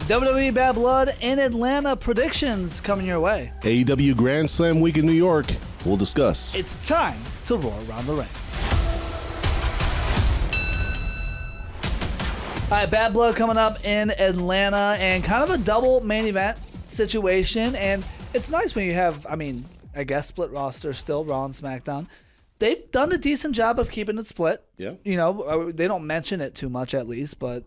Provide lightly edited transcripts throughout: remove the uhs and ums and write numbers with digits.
WWE Bad Blood in Atlanta predictions coming your way. AEW Grand Slam week in New York. We'll discuss. It's time to roar around the ring. All right, Bad Blood coming up in Atlanta and kind of a double main event situation. And it's nice when you have, I guess split roster still, Raw and SmackDown. They've done a decent job of keeping it split. Yeah. You know, they don't mention it too much at least, but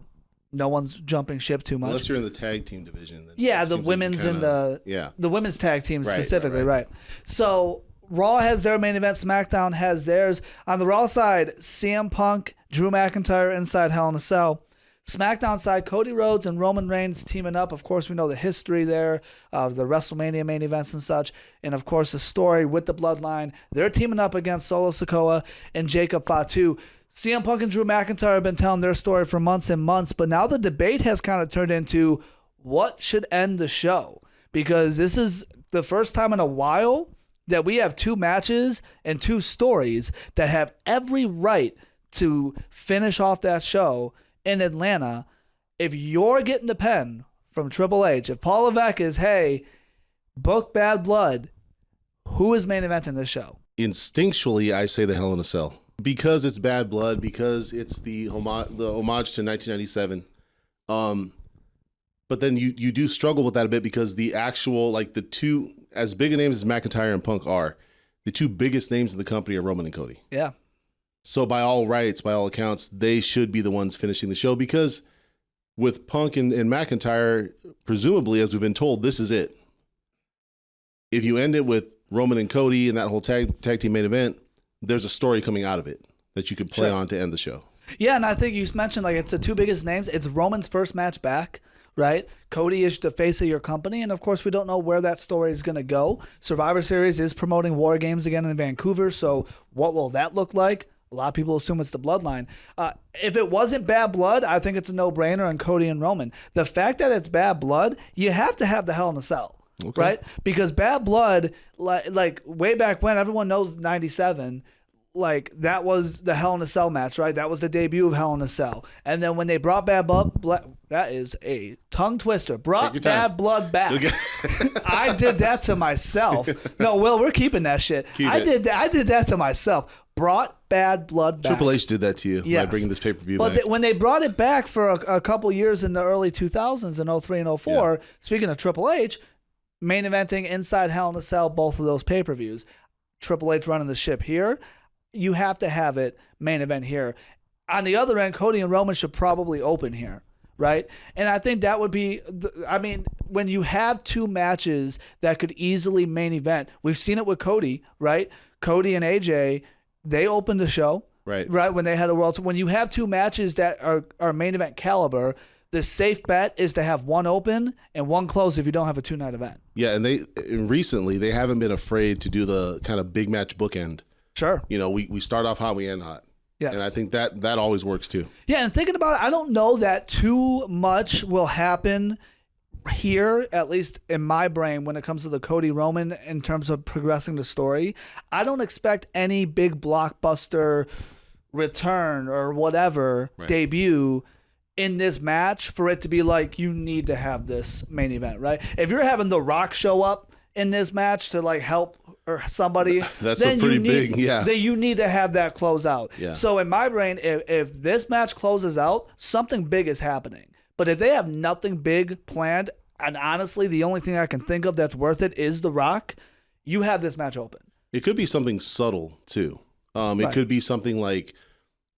no one's jumping ship too much. Unless you're in the tag team division. Then yeah, the women's and the women's tag team specifically, right. So Raw has their main event, SmackDown has theirs. On the Raw side, CM Punk, Drew McIntyre inside Hell in a Cell. SmackDown side, Cody Rhodes and Roman Reigns teaming up. Of course, we know the history there of the WrestleMania main events and such. And, of course, the story with the Bloodline. They're teaming up against Solo Sikoa and Jacob Fatu. CM Punk and Drew McIntyre have been telling their story for months and months, but now the debate has kind of turned into what should end the show. Because this is the first time in a while that we have two matches and two stories that have every right to finish off that show in Atlanta. If you're getting the pen from Triple H, if Paul Levesque is, hey, book Bad Blood, who is main eventing this show? Instinctually, I say the Hell in a Cell. Because it's Bad Blood, because it's the homage to 1997. But then you do struggle with that a bit because the actual, like the two, as big a names as McIntyre and Punk are, the two biggest names in the company are Roman and Cody. Yeah. So by all rights, by all accounts, they should be the ones finishing the show because with Punk and McIntyre, presumably, as we've been told, this is it. If you end it with Roman and Cody and that whole tag team main event, there's a story coming out of it that you could play on to end the show. Yeah, and I think you mentioned like it's the two biggest names. It's Roman's first match back, right? Cody is the face of your company, and of course we don't know where that story is going to go. Survivor Series is promoting War Games again in Vancouver, so what will that look like? A lot of people assume it's the Bloodline. If it wasn't Bad Blood, I think it's a no-brainer on Cody and Roman. The fact that it's Bad Blood, you have to have the Hell in a Cell, right? Because Bad Blood, like way back when, everyone knows 97, like that was the Hell in a Cell match, right? That was the debut of Hell in a Cell. And then when they brought Bad Blood, that is a tongue twister, brought Bad Blood back. I did that to myself. No, Will, we're keeping that shit. I did that to myself. Brought Bad Blood back. Triple H did that to you by bringing this pay-per-view back. But when they brought it back for a couple years in the early 2000s, in 03 and 04, speaking of Triple H, main eventing inside Hell in a Cell, both of those pay-per-views. Triple H running the ship here. You have to have it main event here. On the other end, Cody and Roman should probably open here, right? And I think that would be, when you have two matches that could easily main event, we've seen it with Cody, right? Cody and AJ, they opened the show, right? When they had a world. When you have two matches that are main event caliber, the safe bet is to have one open and one close if you don't have a two-night event. Yeah, and recently they haven't been afraid to do the kind of big match bookend. Sure. You know, we start off hot, we end hot. Yes. And I think that always works too. Yeah, and thinking about it, I don't know that too much will happen here, at least in my brain, when it comes to the Cody Roman in terms of progressing the story. I don't expect any big blockbuster return or whatever debut in this match for it to be like, you need to have this main event, right? If you're having The Rock show up in this match to like help or somebody, that's a pretty big, then you need to have that close out. Yeah. So in my brain, if this match closes out, something big is happening. But if they have nothing big planned, and honestly, the only thing I can think of that's worth it is The Rock, you have this match open. It could be something subtle, too. It could be something like,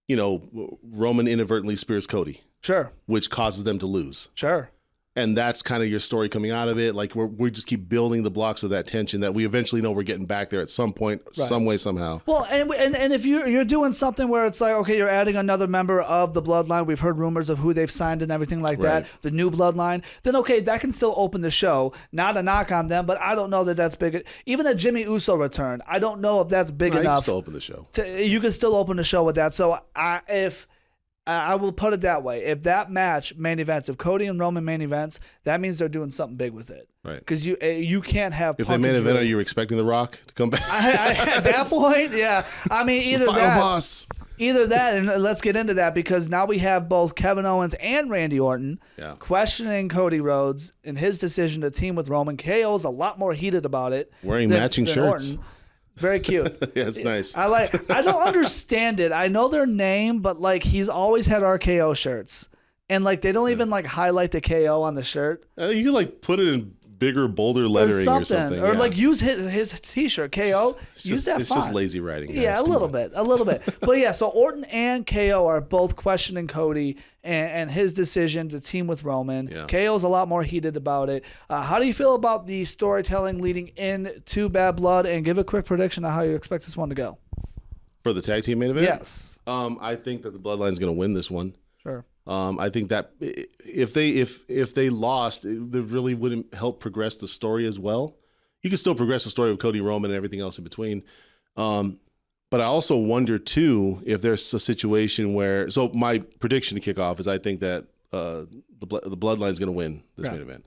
Roman inadvertently spears Cody. Sure. Which causes them to lose. Sure. And that's kind of your story coming out of it. Like we just keep building the blocks of that tension that we eventually know we're getting back there at some point, some way, somehow. Well, and if you're doing something where it's like, okay, you're adding another member of the Bloodline. We've heard rumors of who they've signed and everything like that. The new Bloodline. Then okay, that can still open the show. Not a knock on them, but I don't know that that's big. Even a Jimmy Uso return, I don't know if that's big enough. You can still open the show. You can still open the show with that. So I will put it that way. If that match main events, if Cody and Roman main events, that means they're doing something big with it. Right. Because you can't have. If they main event, are you expecting The Rock to come back? At that point, yeah. I mean, either Final that. boss. Either that, and let's get into that, because now we have both Kevin Owens and Randy Orton questioning Cody Rhodes and his decision to team with Roman. KO is a lot more heated about it. Wearing matching shirts. Orton. Very cute. Yeah, it's nice. I don't understand it. I know their name, but like he's always had RKO shirts. And like they don't even like highlight the KO on the shirt. You can like put it in bigger, bolder lettering or something. Or like use his t-shirt, KO. Use that font. It's just lazy writing, guys. Yeah, a little bit. But yeah, so Orton and KO are both questioning Cody and his decision to team with Roman. Yeah. KO's a lot more heated about it. How do you feel about the storytelling leading into Bad Blood? And give a quick prediction of how you expect this one to go. For the tag team main event? Yes. I think that the Bloodline's going to win this one. Sure. I think that if they lost, it really wouldn't help progress the story as well. You can still progress the story of Cody, Roman, and everything else in between. But I also wonder too if there's a situation where. So my prediction to kick off is I think that the Bloodline's going to win this main event.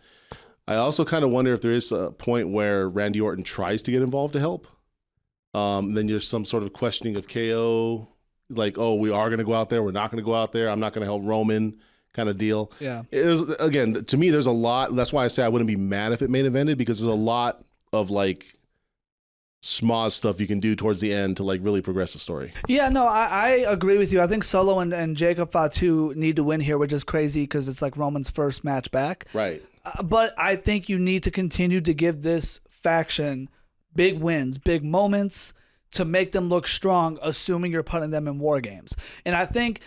I also kind of wonder if there is a point where Randy Orton tries to get involved to help. Then there's some sort of questioning of KO. Like, oh, we are going to go out there. We're not going to go out there. I'm not going to help Roman kind of deal. Yeah. Again, to me, there's a lot. That's why I say I wouldn't be mad if it main evented, because there's a lot of like small stuff you can do towards the end to like really progress the story. Yeah, no, I agree with you. I think Solo and Jacob Fatu need to win here, which is crazy because it's like Roman's first match back. Right. But I think you need to continue to give this faction big wins, big moments, to make them look strong, assuming you're putting them in War Games. And I think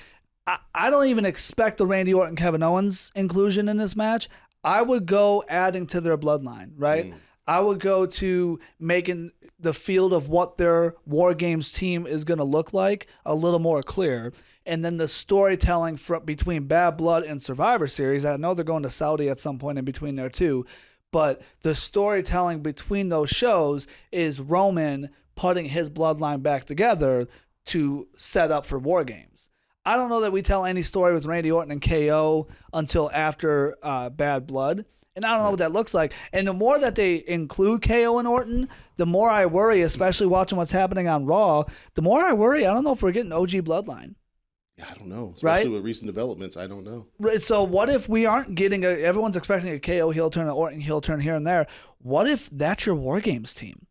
I don't even expect the Randy Orton Kevin Owens inclusion in this match. I would go adding to their bloodline, right? I would go to making the field of what their War Games team is going to look like a little more clear. And then the storytelling between Bad Blood and Survivor Series, I know they're going to Saudi at some point in between there too, but the storytelling between those shows is Roman putting his bloodline back together to set up for War Games. I don't know that we tell any story with Randy Orton and KO until after Bad Blood. And I don't know what that looks like. And the more that they include KO and Orton, the more I worry, especially watching what's happening on Raw, the more I worry, I don't know if we're getting OG Bloodline. Yeah, I don't know. Especially with recent developments, I don't know. Right. So what if we aren't getting everyone's expecting a KO heel turn, an Orton heel turn here and there. What if that's your War Games team?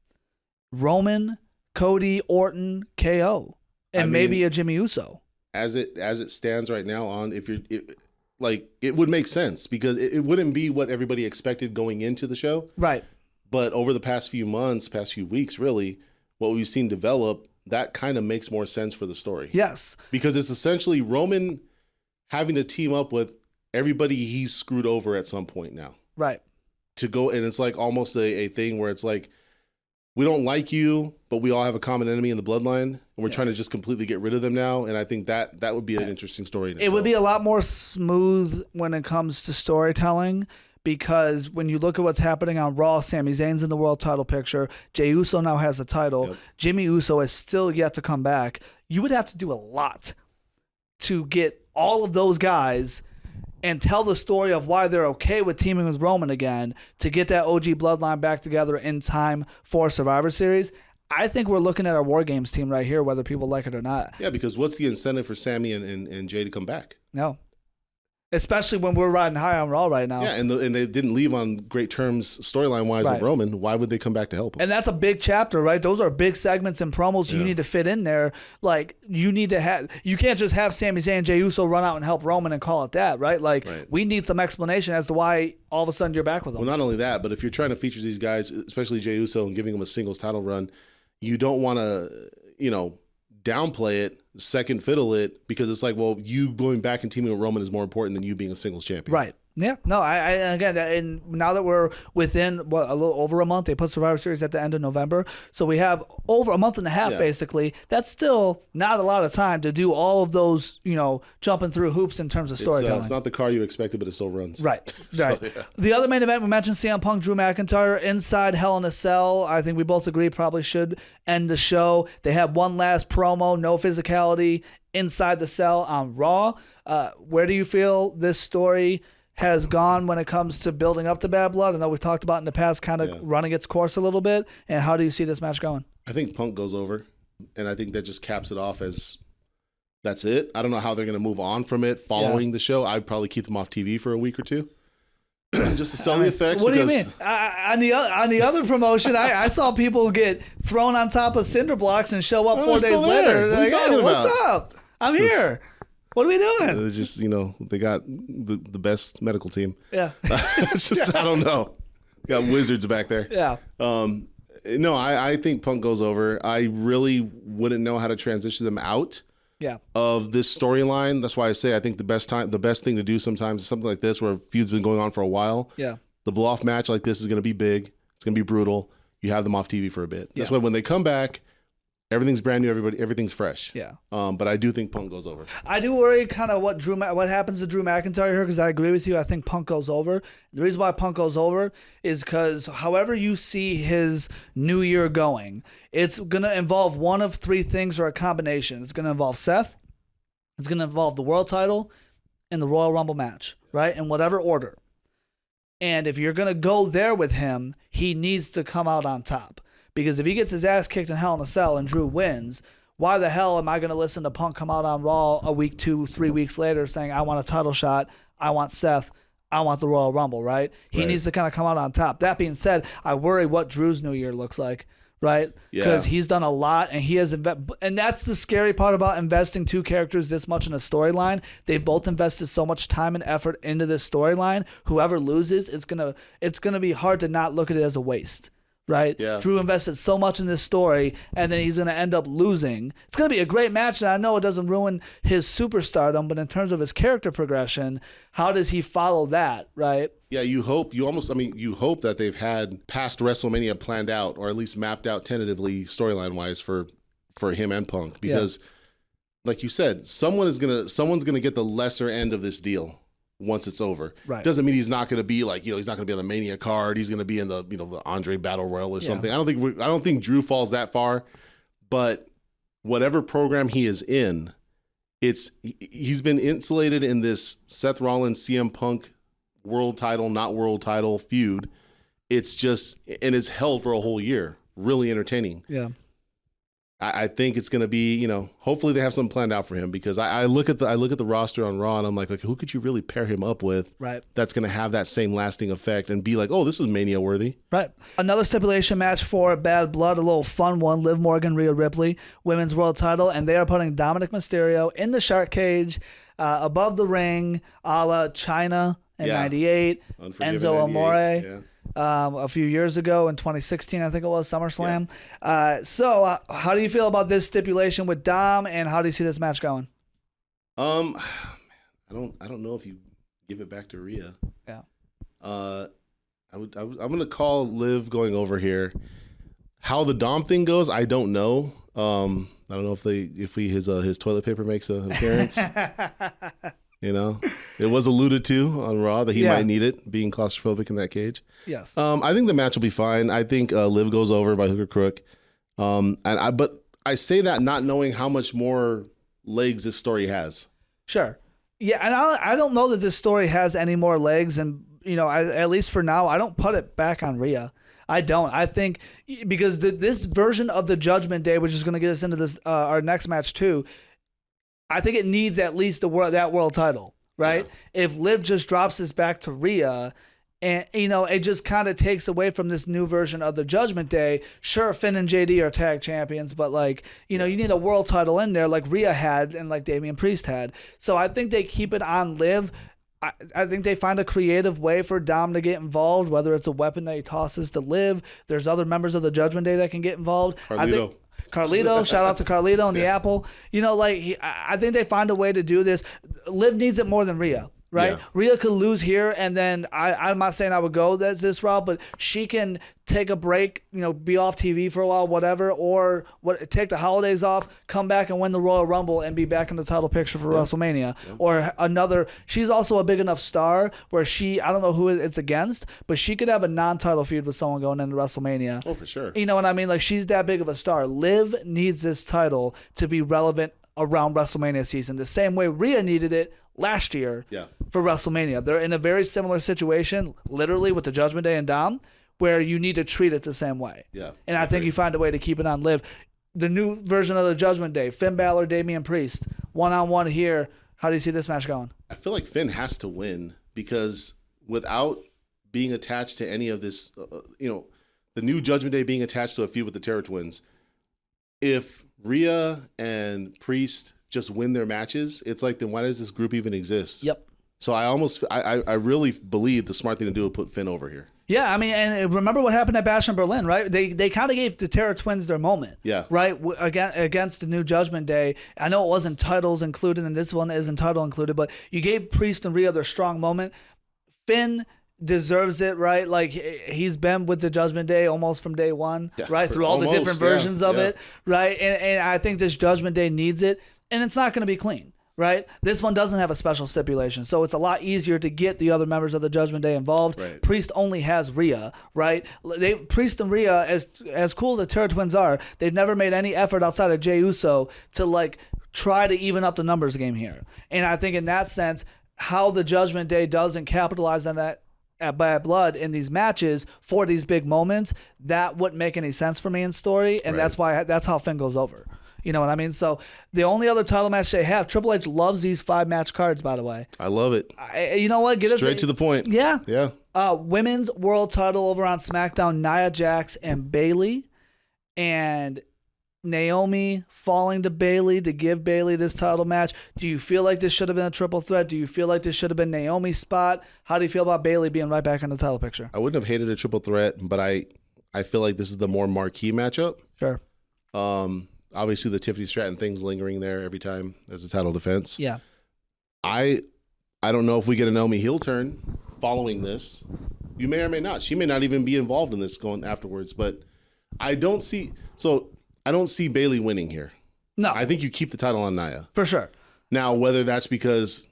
Roman, Cody, Orton, KO, and maybe a Jimmy Uso. As it stands right now, it would make sense because it wouldn't be what everybody expected going into the show. Right. But over the past few months, past few weeks, really, what we've seen develop, that kind of makes more sense for the story. Yes. Because it's essentially Roman having to team up with everybody he's screwed over at some point now. Right. To go, and it's like almost a thing where it's like, we don't like you, but we all have a common enemy in the bloodline, and we're trying to just completely get rid of them now. And I think that would be an interesting story in itself. It would be a lot more smooth when it comes to storytelling, because when you look at what's happening on Raw, Sami Zayn's in the world title picture. Jey Uso now has the title. Yep. Jimmy Uso is still yet to come back. You would have to do a lot to get all of those guys and tell the story of why they're okay with teaming with Roman again to get that OG bloodline back together in time for Survivor Series. I think we're looking at our War Games team right here, whether people like it or not. Yeah, because what's the incentive for Sami and Jey to come back? No. Especially when we're riding high on Raw right now. Yeah, and they didn't leave on great terms storyline-wise with Roman. Why would they come back to help him? And that's a big chapter, right? Those are big segments and promos you need to fit in there. Like, you can't just have Sami Zayn and Jey Uso run out and help Roman and call it that, right? Like, we need some explanation as to why all of a sudden you're back with them. Well, not only that, but if you're trying to feature these guys, especially Jey Uso, and giving them a singles title run, you don't want to, downplay it, second fiddle it, because it's like, well, you going back and teaming with Roman is more important than you being a singles champion. Right. Yeah. No, I again, and now that we're within a little over a month, they put Survivor Series at the end of November. So we have over a month and a half, basically. That's still not a lot of time to do all of those, jumping through hoops in terms of storytelling. It's not the car you expected, but it still runs. Right. Right. The other main event, we mentioned CM Punk, Drew McIntyre inside Hell in a Cell. I think we both agree probably should end the show. They have one last promo, no physicality inside the cell on Raw. Where do you feel this story has gone when it comes to building up to Bad Blood? I know we've talked about in the past kind of running its course a little bit. And how do you see this match going? I think Punk goes over, and I think that just caps it off as That's it. I don't know how they're going to move on from it following the show. I'd probably keep them off TV for a week or two. Just to sell the effects. What do you mean? On the other promotion, I saw people get thrown on top of cinder blocks and show up 4 days later. What are you talking about? What's up? I'm here. What are we doing? They're just, they got the best medical team. Yeah. It's just, I don't know. Got wizards back there. Yeah. No, I think Punk goes over. I really wouldn't know how to transition them out of this storyline. That's why I say I think the best thing to do sometimes is something like this where a feud's been going on for a while. Yeah. The blow-off match like this is going to be big. It's going to be brutal. You have them off TV for a bit. That's why when they come back, everything's brand new. Everything's fresh. Yeah. But I do think Punk goes over. I do worry kind of what happens to Drew McIntyre here, because I agree with you. I think Punk goes over. The reason why Punk goes over is because however you see his new year going, it's going to involve one of three things or a combination. It's going to involve Seth. It's going to involve the world title and the Royal Rumble match, right? In whatever order. And if you're going to go there with him, he needs to come out on top. Because if he gets his ass kicked in Hell in a Cell and Drew wins, why the hell am I going to listen to Punk come out on Raw a week, 2-3 weeks later saying, I want a title shot, I want Seth, I want the Royal Rumble, right? He needs to kind of come out on top. That being said, I worry what Drew's new year looks like, right? Because he's done a lot, and he has and that's the scary part about investing two characters this much in a storyline. They've both invested so much time and effort into this storyline. Whoever loses, it's gonna be hard to not look at it as a waste. Right? Yeah. Drew invested so much in this story, and then he's going to end up losing. It's going to be a great match, and I know it doesn't ruin his superstardom, but in terms of his character progression, how does he follow that, right? Yeah, you hope that they've had past WrestleMania planned out, or at least mapped out tentatively storyline-wise for him and Punk, because like you said, someone's gonna get the lesser end of this deal once it's over. Right. Doesn't mean he's not going to be like, he's not going to be on the Mania card. He's going to be in the, the Andre Battle Royal or something. I don't think Drew falls that far, but whatever program he is in, he's been insulated in this Seth Rollins, CM Punk world title, not world title feud. It's just, and it's held for a whole year. Really entertaining. Yeah. I think it's going to be, hopefully they have something planned out for him, because I look at the roster on Raw and I'm like, who could you really pair him up with? Right. That's going to have that same lasting effect and be like, oh, this is Mania worthy. Right. Another stipulation match for Bad Blood, a little fun one. Liv Morgan, Rhea Ripley, women's world title, and they are putting Dominic Mysterio in the shark cage, above the ring, a la China in '98, Enzo Amore. A few years ago in 2016, I think it was SummerSlam. Yeah. So how do you feel about this stipulation with Dom, and how do you see this match going? I don't know if you give it back to Rhea. Yeah. I'm gonna call Liv going over here. How the Dom thing goes, I don't know. I don't know if his toilet paper makes an appearance. It was alluded to on Raw that he might need it, being claustrophobic in that cage. Yes. I think the match will be fine. I think Liv goes over by hook or crook. But I say that not knowing how much more legs this story has. Sure. Yeah, and I don't know that this story has any more legs, and at least for now, I don't put it back on Rhea. I don't. I think because this version of the Judgment Day, which is going to get us into this our next match too, I think it needs at least that world title, right? Yeah. If Liv just drops this back to Rhea, and it just kind of takes away from this new version of the Judgment Day. Sure, Finn and JD are tag champions, but you need a world title in there like Rhea had and like Damian Priest had. So I think they keep it on Liv. I think they find a creative way for Dom to get involved, whether it's a weapon that he tosses to Liv. There's other members of the Judgment Day that can get involved. Carlito, shout out to Carlito and the Apple. I think they find a way to do this. Liv needs it more than Rhea, right? Yeah. Rhea could lose here, and then I'm not saying I would go this route, but she can take a break, be off TV for a while, whatever, or take the holidays off, come back and win the Royal Rumble and be back in the title picture for WrestleMania. Yeah. Or she's also a big enough star where I don't know who it's against, but she could have a non-title feud with someone going into WrestleMania. Oh, for sure. You know what I mean? Like, she's that big of a star. Liv needs this title to be relevant around WrestleMania season, the same way Rhea needed it last year for WrestleMania. They're in a very similar situation, literally, with the Judgment Day and Dom, where you need to treat it the same way. Yeah. And I think you find a way to keep it on Liv. The new version of the Judgment Day, Finn Balor, Damian Priest, one-on-one here. How do you see this match going? I feel like Finn has to win because without being attached to any of this, the new Judgment Day being attached to a feud with the Terror Twins, if Rhea and Priest just win their matches, it's like, then why does this group even exist? Yep. So I really believe the smart thing to do is put Finn over here. Yeah, I mean, and remember what happened at Bash in Berlin, right? They kind of gave the Terror Twins their moment. Yeah. Right? Against the new Judgment Day. I know it wasn't titles included, and this one isn't title included, but you gave Priest and Rhea their strong moment. Finn deserves it, right? Like, he's been with the Judgment Day almost from day one, right? Through all the different versions of it, right? And I think this Judgment Day needs it, and it's not going to be clean. Right? This one doesn't have a special stipulation, so it's a lot easier to get the other members of the Judgment Day involved. Right. Priest only has Rhea, right? Priest and Rhea, as cool as the Terror Twins are, they've never made any effort outside of Jey Uso to like try to even up the numbers game here. And I think in that sense, how the Judgment Day doesn't capitalize on that at Bad Blood in these matches for these big moments, that wouldn't make any sense for me in story, and that's how Finn goes over. You know what I mean? So the only other title match they have, Triple H loves these 5-match cards, by the way. I love it. You know what? Straight to the point. Yeah. Yeah. Women's world title over on SmackDown, Nia Jax and Bayley. And Naomi falling to Bayley to give Bayley this title match. Do you feel like this should have been a triple threat? Do you feel like this should have been Naomi's spot? How do you feel about Bayley being right back in the title picture? I wouldn't have hated a triple threat, but I feel like this is the more marquee matchup. Sure. Obviously, the Tiffany Stratton thing's lingering there every time there's a title defense. Yeah. I don't know if we get a Naomi heel turn following this. You may or may not. She may not even be involved in this going afterwards. But I don't see Bayley winning here. No. I think you keep the title on Nia. For sure. Now, whether that's because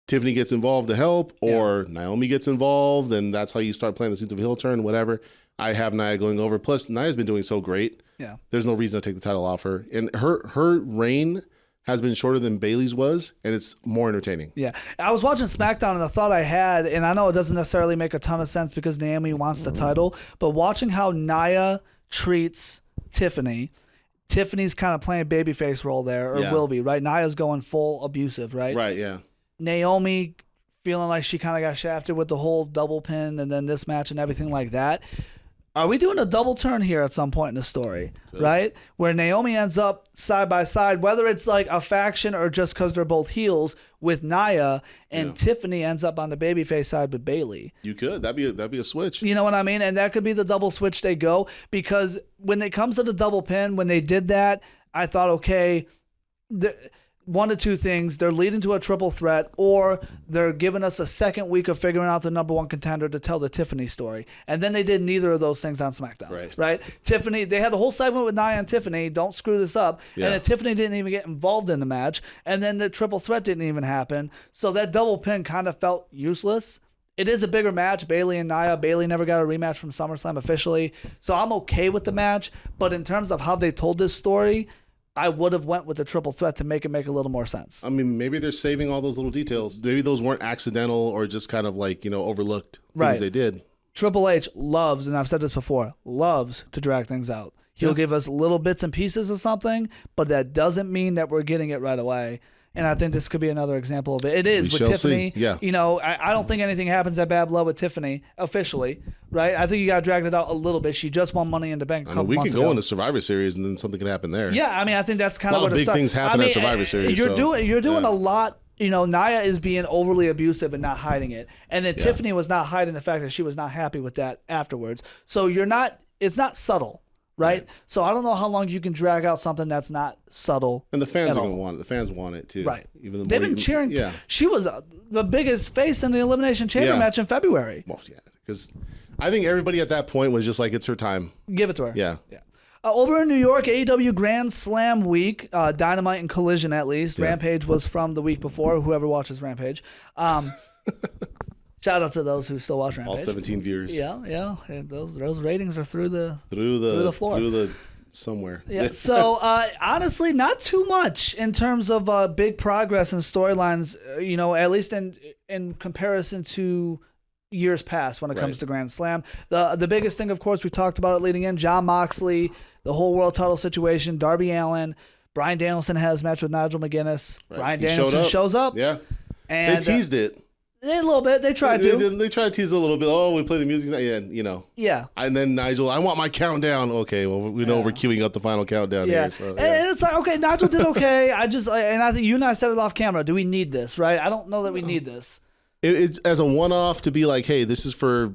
Tiffany gets involved to help or Naomi gets involved and that's how you start playing the scenes of a heel turn, whatever. I have Nia going over. Plus, Nia's been doing so great. Yeah. There's no reason to take the title off her. And her reign has been shorter than Bayley's was, and it's more entertaining. Yeah. I was watching SmackDown, and the thought I had, and I know it doesn't necessarily make a ton of sense because Naomi wants the title, but watching how Nia treats Tiffany's kind of playing a babyface role there, or will be, right? Nia's going full abusive, right? Right, yeah. Naomi feeling like she kind of got shafted with the whole double pin and then this match and everything like that. Are we doing a double turn here at some point in the story, right? Where Naomi ends up side by side, whether it's like a faction or just because they're both heels with Nia, and Tiffany ends up on the babyface side with Bayley. You could. That'd be a switch. You know what I mean? And that could be the double switch they go, because when it comes to the double pin, when they did that, I thought, okay, one of two things: they're leading to a triple threat, or they're giving us a second week of figuring out the number one contender to tell the Tiffany story. And then they did neither of those things on SmackDown. Right? Tiffany, they had a whole segment with Nia and Tiffany, don't screw this up. Yeah. And then Tiffany didn't even get involved in the match. And then the triple threat didn't even happen. So that double pin kind of felt useless. It is a bigger match, Bayley and Nia. Bayley never got a rematch from SummerSlam officially. So I'm okay with the match. But in terms of how they told this story, I would have went with the triple threat to make it make a little more sense. I mean, maybe they're saving all those little details. Maybe those weren't accidental or just kind of like, overlooked things they did. Triple H loves, and I've said this before, loves to drag things out. He'll give us little bits and pieces of something, but that doesn't mean that we're getting it right away. And I think this could be another example of it. It is with Tiffany. See. Yeah. I don't think anything happens at Bad Blood with Tiffany officially, right? I think you got to drag it out a little bit. She just won Money in the Bank a couple months ago. We can go into Survivor Series and then something can happen there. Yeah, I mean, I think that's kind of what big things happen at Survivor Series. You're doing a lot. Nia is being overly abusive and not hiding it, and then Tiffany was not hiding the fact that she was not happy with that afterwards. So it's not subtle. Right? So I don't know how long you can drag out something that's not subtle. And the fans are going to want it. The fans want it too. Right. Even They've been cheering. Yeah. She was the biggest face in the Elimination Chamber match in February. Well, yeah. Because I think everybody at that point was just like, it's her time. Give it to her. Yeah. Over in New York, AEW Grand Slam week, Dynamite and Collision at least. Yeah. Rampage was from the week before, whoever watches Rampage. Shout out to those who still watch Rampage. All 17 viewers. Yeah. And those ratings are through the floor. Through the somewhere. Yeah. So honestly, not too much in terms of big progress and storylines. At least in comparison to years past when it comes to Grand Slam. The biggest thing, of course, we talked about it leading in: Jon Moxley, the whole world title situation, Darby Allin. Bryan Danielson has a match with Nigel McGuinness. Right. Bryan Danielson shows up. Yeah. And they teased it. A little bit. They tried to. They tried to tease it a little bit. Oh, we play the music. Yeah, Yeah. And then Nigel, I want my countdown. Okay, well, we know we're queuing up the final countdown here. So, And it's like, okay, Nigel did okay. I think you and I said it off camera. Do we need this, right? I don't know that we need this. It's as a one-off to be like, hey, this is for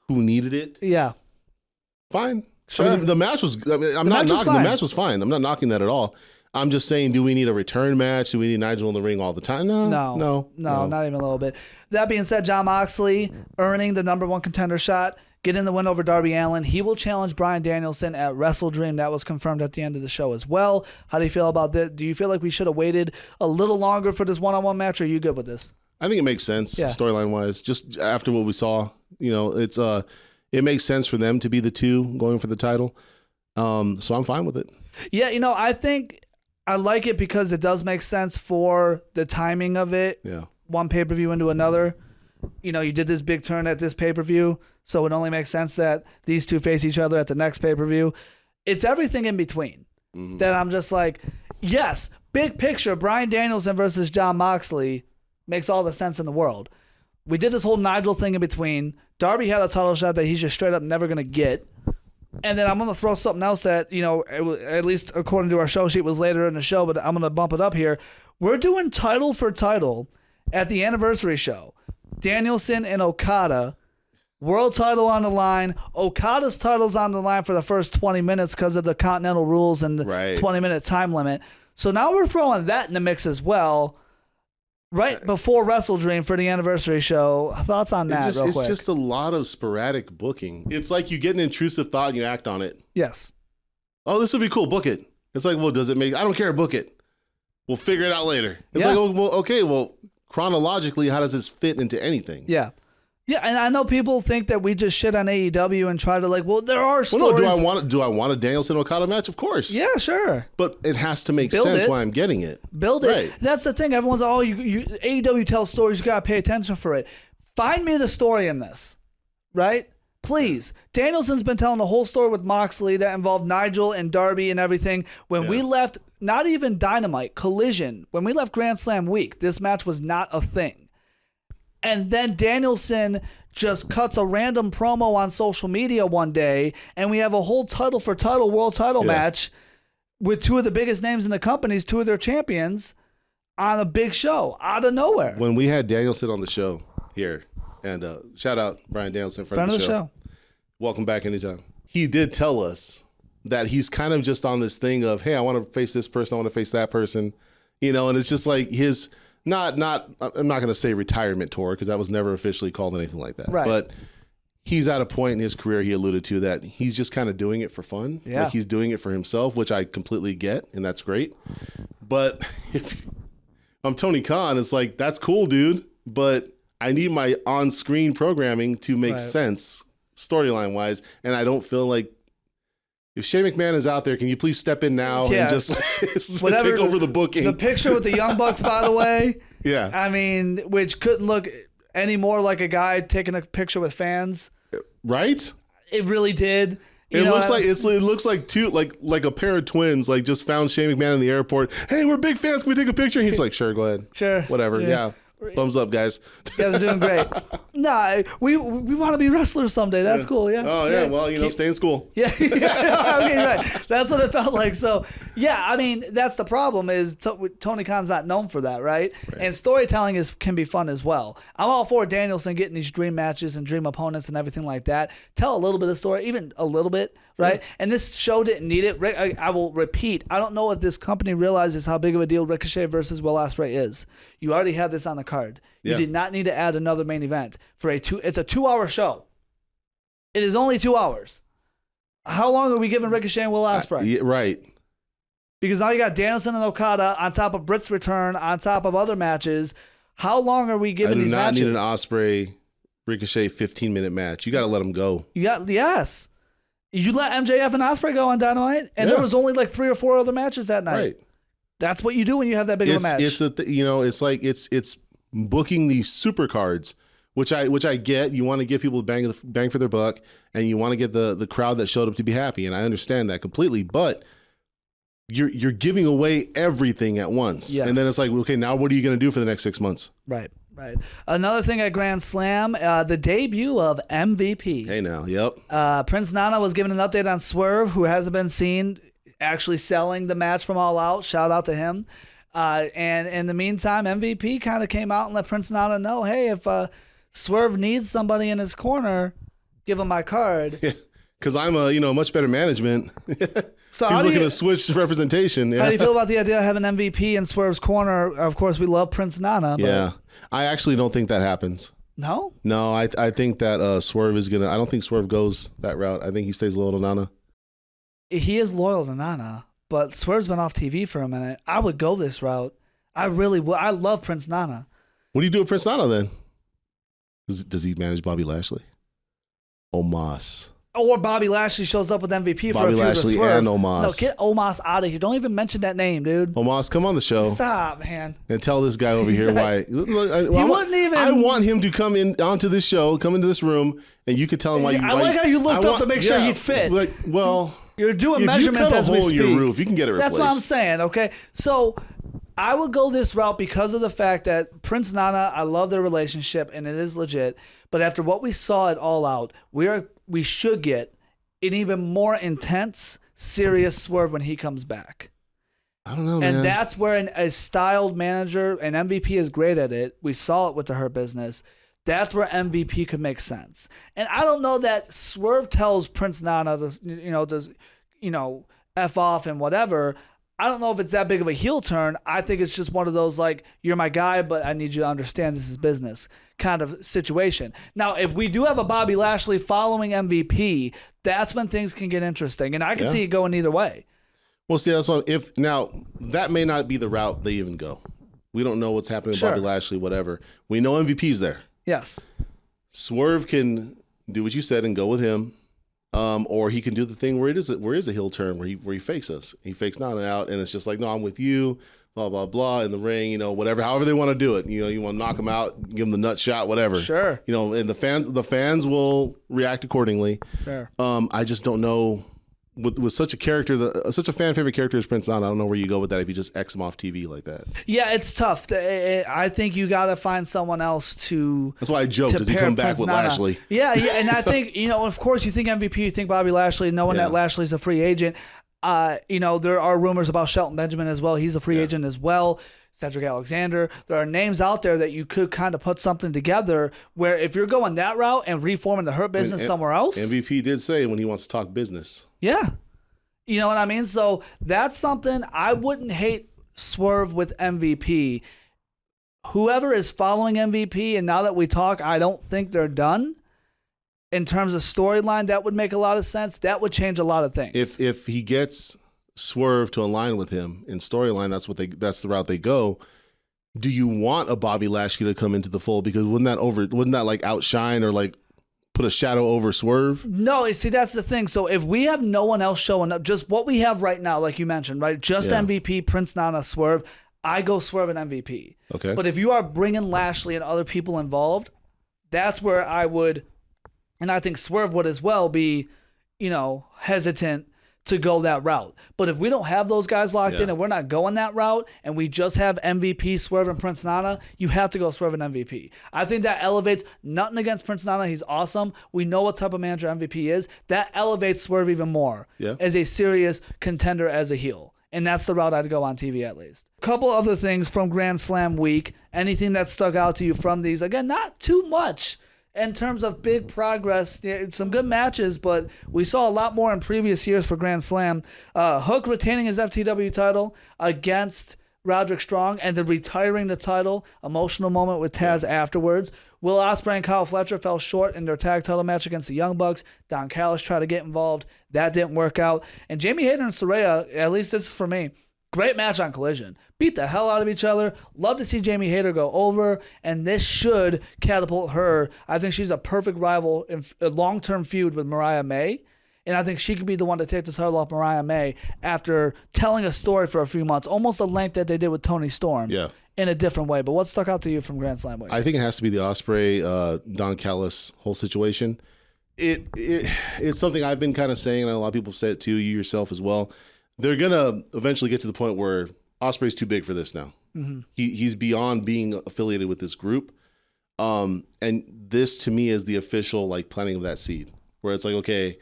who needed it. Yeah. Fine. Sure. I mean, the match was. I mean, I'm not knocking. The match was fine. I'm not knocking that at all. I'm just saying, do we need a return match? Do we need Nigel in the ring all the time? No, not even a little bit. That being said, Jon Moxley earning the number 1 contender shot, getting the win over Darby Allin. He will challenge Bryan Danielson at WrestleDream. That was confirmed at the end of the show as well. How do you feel about that? Do you feel like we should have waited a little longer for this one-on-one match, or are you good with this? I think it makes sense storyline-wise. Just after what we saw, it's it makes sense for them to be the two going for the title. So I'm fine with it. Yeah, I think I like it because it does make sense for the timing of it. Yeah. One pay-per-view into another. You did this big turn at this pay-per-view, so it only makes sense that these two face each other at the next pay-per-view. It's everything in between that I'm just like, yes, big picture, Bryan Danielson versus Jon Moxley makes all the sense in the world. We did this whole Nigel thing in between. Darby had a title shot that he's just straight up never going to get. And then I'm going to throw something else that, at least according to our show sheet was later in the show, but I'm going to bump it up here. We're doing title for title at the anniversary show. Danielson and Okada, world title on the line. Okada's title's on the line for the first 20 minutes because of the Continental rules and the 20-minute time limit. So now we're throwing that in the mix as well. Right before WrestleDream for the anniversary show. Thoughts on that real quick? It's just a lot of sporadic booking. It's like you get an intrusive thought and you act on it. Yes. Oh, this would be cool. Book it. It's like, well, does it make... I don't care. Book it. We'll figure it out later. It's like, oh, well, okay, well, chronologically, how does this fit into anything? Yeah. Yeah, and I know people think that we just shit on AEW and try to there are stories. Well, no, do I want a Danielson Okada match? Of course. Yeah, sure. But it has to make sense why I'm getting it. Build it. Right. That's the thing. Everyone's like, AEW tells stories. You got to pay attention for it. Find me the story in this, right? Please. Danielson's been telling the whole story with Moxley that involved Nigel and Darby and everything. When we left, not even Dynamite, Collision, when we left Grand Slam week, this match was not a thing. And then Danielson just cuts a random promo on social media one day, and we have a whole title for title world title match with two of the biggest names in the companies, two of their champions, on a big show out of nowhere. When we had Danielson on the show here, and shout out Bryan Danielson, friend of the show. Welcome back anytime. He did tell us that he's kind of just on this thing of, hey, I want to face this person, I want to face that person, and it's just like his... I'm not going to say retirement tour because that was never officially called anything like that. Right. But he's at a point in his career, he alluded to, that he's just kind of doing it for fun. Yeah. Like he's doing it for himself, which I completely get, and that's great. But if I'm Tony Khan, it's like, that's cool, dude, but I need my on-screen programming to make sense storyline-wise, and I don't feel like if Shane McMahon is out there, can you please step in now and just take over the booking? The picture with the Young Bucks, by the way. Yeah. I mean, which couldn't look any more like a guy taking a picture with fans. Right? It really did. It looks like two like a pair of twins just found Shane McMahon in the airport. Hey, we're big fans. Can we take a picture? He's like, sure, go ahead. Sure. Whatever. Yeah. Thumbs up, guys. You guys are doing great. Nah, we want to be wrestlers someday. That's cool. Yeah. Oh yeah. Well, stay in school. Yeah. Okay, right. That's what it felt like. So yeah, I mean, that's the problem is Tony Khan's not known for that, right? And storytelling can be fun as well. I'm all for Danielson getting these dream matches and dream opponents and everything like that. Tell a little bit of story, even a little bit, right? And this show didn't need it. I will repeat. I don't know if this company realizes how big of a deal Ricochet versus Will Ospreay is. You already have this on the card. You did not need to add another main event for it's a 2-hour show. It is only 2 hours. How long are we giving Ricochet and Will Ospreay? Right. Because now you got Danielson and Okada on top of Britt's return, on top of other matches. How long are we giving these matches? I do not need an Ospreay Ricochet 15-minute match. You got to let them go. Yes. You let MJF and Ospreay go on Dynamite, and there was only 3 or 4 other matches that night. Right. That's what you do when you have that big of a match. It's booking these super cards, which I get. You want to give people bang for their buck, and you want to get the crowd that showed up to be happy, and I understand that completely. But you're giving away everything at once. Yes. And then it's like, okay, now what are you going to do for the next 6 months? Right. Another thing at Grand Slam, the debut of MVP. Hey now, yep. Prince Nana was given an update on Swerve, who hasn't been seen actually selling the match from All Out. Shout out to him. And in the meantime, MVP kind of came out and let Prince Nana know, hey, if Swerve needs somebody in his corner, give him my card. Because I'm a much better management. So he's looking to switch representation. Yeah. How do you feel about the idea of having MVP in Swerve's corner? Of course, we love Prince Nana. But... Yeah, I actually don't think that happens. No? No, I think that Swerve is going to... I don't think Swerve goes that route. I think he stays loyal to Nana. He is loyal to Nana, but Swerve's been off TV for a minute. I would go this route. I really would. I love Prince Nana. What do you do with Prince Nana then? Does he manage Bobby Lashley? Omos. Or Bobby Lashley shows up with MVP Bobby for a feud Lashley with Swerve. and Omos. No, get Omos out of here. Don't even mention that name, dude. Omos, come on the show. Stop, man. And tell this guy over here why. I want him to come in onto this show, come into this room, and you could tell him why. I like how you looked up to make sure he'd fit. You're doing measurements as we speak. If you cut a hole in your roof, you can get it replaced. That's what I'm saying, okay? So I would go this route because of the fact that Prince Nana, I love their relationship, and it is legit. But after what we saw at All Out, we should get an even more intense, serious Swerve when he comes back. I don't know, man. And that's where a styled manager, and MVP is great at it. We saw it with the Hurt Business. That's where MVP could make sense. And I don't know that Swerve tells Prince Nana to F off and whatever. I don't know if it's that big of a heel turn. I think it's just one of those, like, you're my guy, but I need you to understand this is business kind of situation. Now, if we do have a Bobby Lashley following MVP, that's when things can get interesting. And I can see it going either way. Well, see, that's what now that may not be the route they even go. We don't know what's happening with Bobby Lashley, whatever. We know MVP's there. Yes. Swerve can do what you said and go with him. Or he can do the thing where it is a heel turn where he fakes us. He fakes Nana out, and it's just like, no, I'm with you, blah blah blah in the ring, whatever, however they want to do it. You want to knock him out, give him the nut shot, whatever. Sure. And the fans will react accordingly. Sure. I just don't know with such a character, such a fan favorite character as Prince Nana. I don't know where you go with that if you just X him off TV like that. Yeah, it's tough. I think you got to find someone else to. That's why I joked. Does he come back with Lashley? Yeah, and I think of course you think MVP, you think Bobby Lashley, knowing that Lashley's a free agent. There are rumors about Shelton Benjamin as well. He's a free agent as well. Cedric Alexander. There are names out there that you could kind of put something together where if you're going that route and reforming the Hurt Business somewhere else. MVP did say when he wants to talk business. Yeah. You know what I mean? So that's something I wouldn't hate Swerve with MVP. Whoever is following MVP, and now that we talk, I don't think they're done. In terms of storyline, that would make a lot of sense. That would change a lot of things. If he gets Swerve to align with him in storyline, that's the route they go. Do you want a Bobby Lashley to come into the fold? Because wouldn't that like outshine or like put a shadow over Swerve? No, see, that's the thing. So if we have no one else showing up, just what we have right now, like you mentioned, right? Just MVP, Prince Nana, Swerve. I go Swerve and MVP. Okay. But if you are bringing Lashley and other people involved, that's where I would, and I think Swerve would as well be, hesitant to go that route. But if we don't have those guys locked in and we're not going that route and we just have MVP, Swerve, and Prince Nana, you have to go Swerve and MVP. I think that elevates, nothing against Prince Nana. He's awesome. We know what type of manager MVP is. That elevates Swerve even more as a serious contender as a heel. And that's the route I'd go on TV at least. A couple other things from Grand Slam week. Anything that stuck out to you from these? Again, not too much in terms of big progress. Some good matches, but we saw a lot more in previous years for Grand Slam. Hook retaining his FTW title against Roderick Strong and then retiring the title. Emotional moment with Taz afterwards. Will Ospreay and Kyle Fletcher fell short in their tag title match against the Young Bucks. Don Callis tried to get involved. That didn't work out. And Jamie Hayter and Saraya, at least this is for me, great match on Collision. Beat the hell out of each other. Love to see Jamie Hayter go over, and this should catapult her. I think she's a perfect rival in a long-term feud with Mariah May, and I think she could be the one to take the title off Mariah May after telling a story for a few months, almost the length that they did with Toni Storm. Yeah. In a different way. But what stuck out to you from Grand Slam week? I think it has to be the Ospreay, Don Callis whole situation. It's something I've been kind of saying, and a lot of people said it too, you yourself as well. they're gonna eventually get to the point where Ospreay's too big for this now. Mm-hmm. He's beyond being affiliated with this group. And this to me is the official like planting of that seed, where it's like, okay,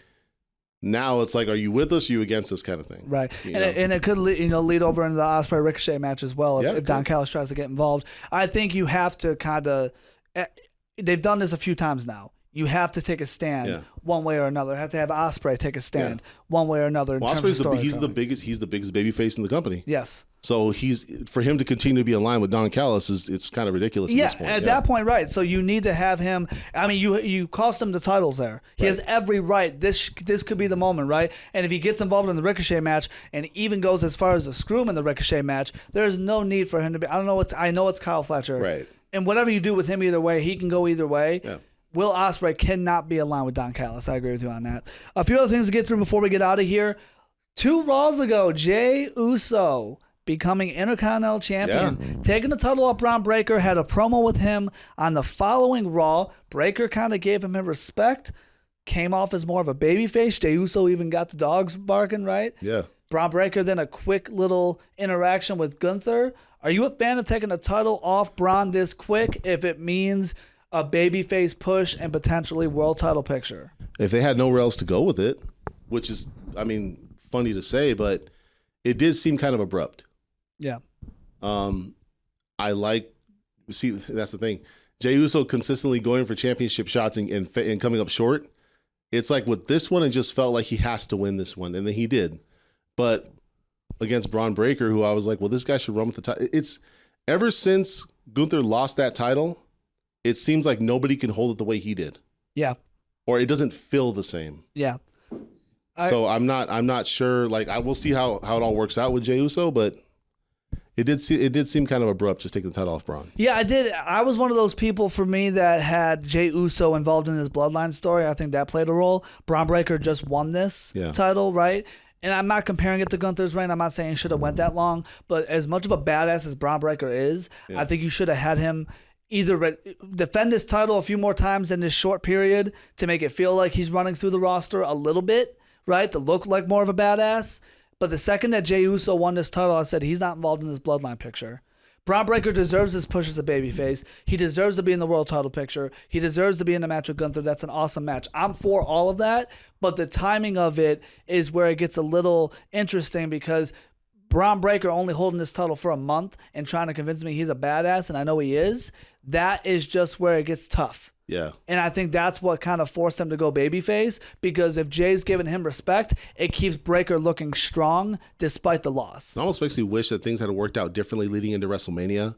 now it's like, are you with us? Or are you against us kind of thing? Right. And it could lead over into the Ospreay Ricochet match as well if Don Callis tries to get involved. I think you have to kind of, they've done this a few times now. You have to take a stand one way or another. You have to have Ospreay take a stand one way or another. Well, Ospreay's he's the biggest baby face in the company. Yes. So for him to continue to be aligned with Don Callis it's kind of ridiculous at this point. At that point, right. So you need to have him. I mean, you cost him the titles there. He has every right. This could be the moment, right? And if he gets involved in the Ricochet match and even goes as far as to screw him in the Ricochet match, there's no need for him to be. I know it's Kyle Fletcher. Right. And whatever you do with him either way, he can go either way. Yeah. Will Ospreay cannot be aligned with Don Callis. I agree with you on that. A few other things to get through before we get out of here. 2 Raws ago, Jey Uso becoming Intercontinental Champion, taking the title off Bron Breakker, had a promo with him on the following Raw. Breakker kind of gave him respect, came off as more of a babyface. Jey Uso even got the dogs barking, right? Yeah. Bron Breakker then a quick little interaction with Gunther. Are you a fan of taking the title off Bron this quick if it means a babyface push and potentially world title picture? If they had nowhere else to go with it, which is, I mean, funny to say, but it did seem kind of abrupt. Yeah. That's the thing. Jey Uso consistently going for championship shots and coming up short. It's like with this one, it just felt like he has to win this one, and then he did. But against Bron Breakker, who I was like, well, this guy should run with the title. It's ever since Gunther lost that title, it seems like nobody can hold it the way he did. Yeah. Or it doesn't feel the same. Yeah. So I'm not sure. Like, I will see how it all works out with Jey Uso, but it did seem kind of abrupt just taking the title off Bron. Yeah, I did. I was one of those people for me that had Jey Uso involved in his bloodline story. I think that played a role. Bron Breakker just won this title, right? And I'm not comparing it to Gunther's reign. I'm not saying he should have went that long, but as much of a badass as Bron Breakker is, I think you should have had him either defend his title a few more times in this short period to make it feel like he's running through the roster a little bit, right? To look like more of a badass. But the second that Jey Uso won this title, I said he's not involved in this bloodline picture. Bron Breakker deserves his push as a babyface. He deserves to be in the world title picture. He deserves to be in the match with Gunther. That's an awesome match. I'm for all of that, but the timing of it is where it gets a little interesting because Bron Breakker only holding this title for a month and trying to convince me he's a badass, and I know he is, that is just where it gets tough. Yeah. And I think that's what kind of forced him to go babyface, because if Jay's giving him respect, it keeps Breakker looking strong despite the loss. It almost makes me wish that things had worked out differently leading into WrestleMania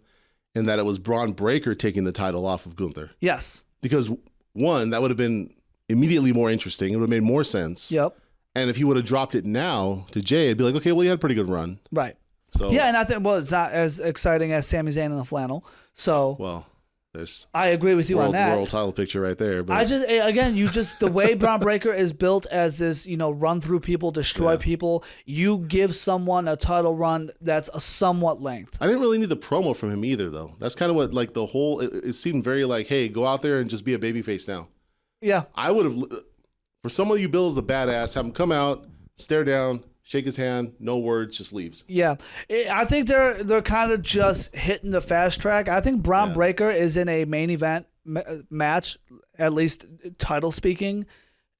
and that it was Bron Breakker taking the title off of Gunther. Yes. Because, one, that would have been immediately more interesting. It would have made more sense. Yep. And if he would have dropped it now to Jey, it'd be like, okay, well, he had a pretty good run. Right. So yeah, and I think, well, it's not as exciting as Sami Zayn in the flannel. So well, there's I agree with you on that. World title picture right there. But I just, again, the way Bron Breakker is built as this, run through people, destroy people, you give someone a title run that's a somewhat length. I didn't really need the promo from him either, though. That's kind of what, like, the whole, it seemed very like, hey, go out there and just be a babyface now. Yeah. I would have, for someone you build as a badass, have him come out, stare down, shake his hand, no words, just leaves. Yeah. I think they're kind of just hitting the fast track. I think Bron Breakker is in a main event match, at least title speaking,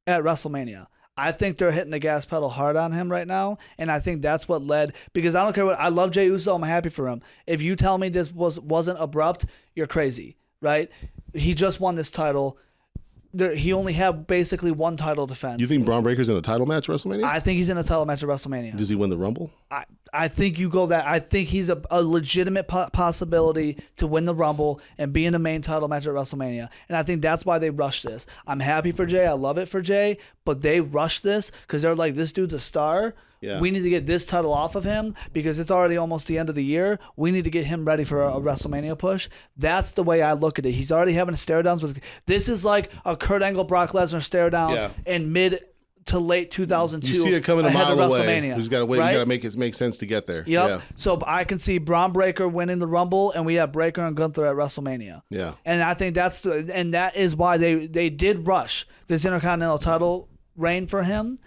at WrestleMania. I think they're hitting the gas pedal hard on him right now, and I think that's what led, because I don't care I love Jey Uso, I'm happy for him. If you tell me this wasn't abrupt, you're crazy, right? He just won this title. He only had basically one title defense. You think Bron Breakker's in a title match at WrestleMania? I think he's in a title match at WrestleMania. Does he win the Rumble? I think you go that. I think he's a legitimate possibility to win the Rumble and be in the main title match at WrestleMania. And I think that's why they rushed this. I'm happy for Jey. I love it for Jey. But they rushed this because they're like, this dude's a star. Yeah. We need to get this title off of him because it's already almost the end of the year. We need to get him ready for a WrestleMania push. That's the way I look at it. He's already having stare downs with. This is like a Kurt Angle Brock Lesnar stare down in mid to late 2002. You see it coming a mile away. Who's got to wait? Right? You got to make it make sense to get there. Yep. Yeah. So I can see Bron Breakker winning the Rumble, and we have Breakker and Gunther at WrestleMania. Yeah. And I think that is why they did rush this Intercontinental title reign for him.